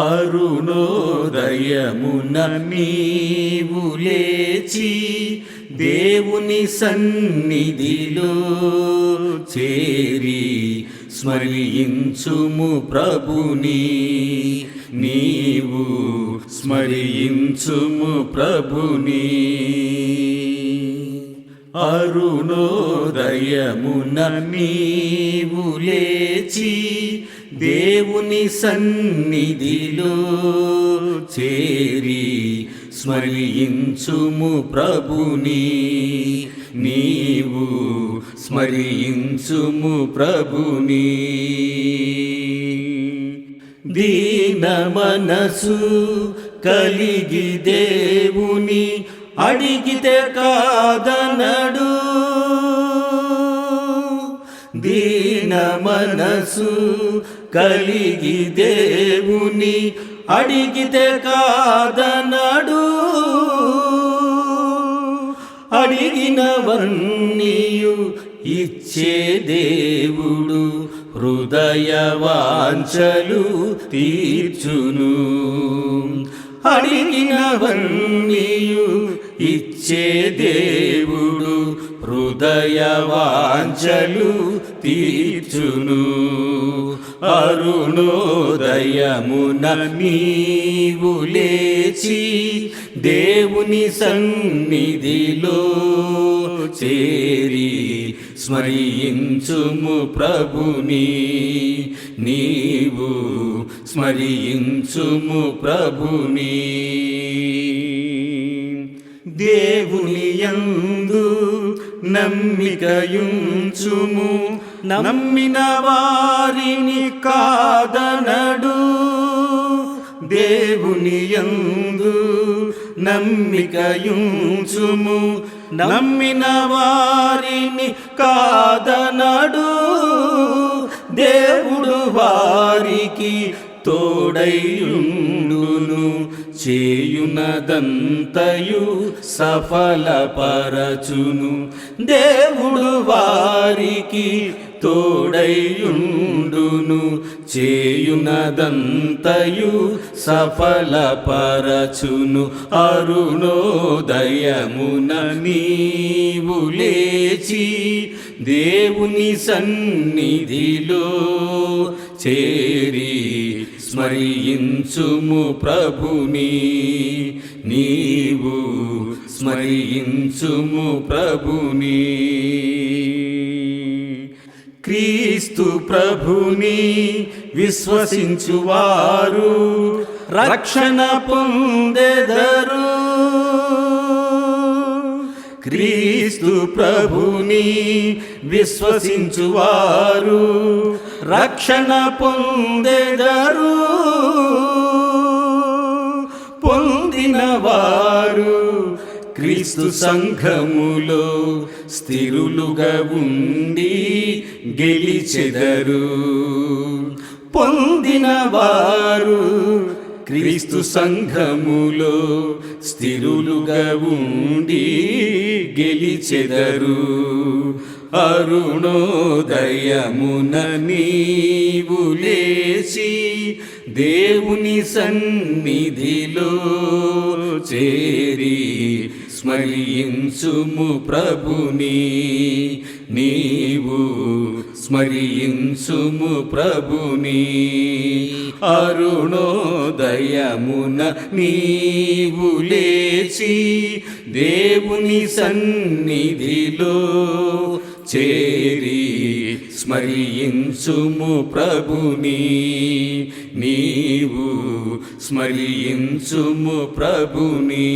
అరుణోదయమున నీవు లేచి దేవుని సన్నిధిలో చేరి స్మరించుము ప్రభుని, నీవు స్మరించుము ప్రభుని. అరుణోదయమున నీవు లేచి దేవుని సన్నిధిలో చేరి స్మరించుము ప్రభుని, నీవు స్మరించుము ప్రభుని. దీన మనసు కలిగి దేవుని అడిగితే కాదనడు, దీన మనసు కలిగి దేవుని అడిగితే కాదనడు. అడిగినవన్నీయు ఇచ్చే దేవుడు హృదయ వాంఛలు తీర్చును. అడిగినవన్నీయు ఇచ్చే దేవుడు హృదయ వాంఛలు తీర్చును. అరుణోదయమున నీవు లేచి దేవుని సన్నిధిలో చేరి స్మరించుము ప్రభుని, నీవు స్మరించుము ప్రభుని. దేవుని యందు నమ్మికయుంచుము, నమ్మిన వారిని కాదనడు. దేవుని యందు నమ్మికయుంచుము, నమ్మిన వారిని కాదనడు. దేవుడు వారికి తోడైయుండును, చేయునదంతయు సఫలపరచును. దేవుడు వారికి తోడైయుండును, చేయునదంతయు సఫలపరచును. అరుణోదయమున నీవు లేచి దేవుని సన్నిధిలో చేరి స్మరించుము ప్రభుని, నీవు స్మరించుము ప్రభుని. క్రీస్తు ప్రభుని విశ్వసించువారు రక్షణ పొందెదరు. క్రీస్తు ప్రభుని విశ్వసించువారు రక్షణ పొందెదరు. పొందిన వారు క్రీస్తు సంఘములో స్థిరులుగా ఉండి గెలిచెదరు. పొందిన వారు క్రీస్తు సంఘములో స్థిరులుగా ఉండి గెలిచెదరు. అరుణోదయమున నీవు లేచి దేవుని సన్నిధిలో చేరి స్మరించుము ప్రభుని, నీవు స్మరించుము ప్రభుని. అరుణోదయమున నీవు లేచి దేవుని సన్నిధిలో చేరి స్మరించుము ప్రభుని, నీవు స్మరించుము ప్రభుని.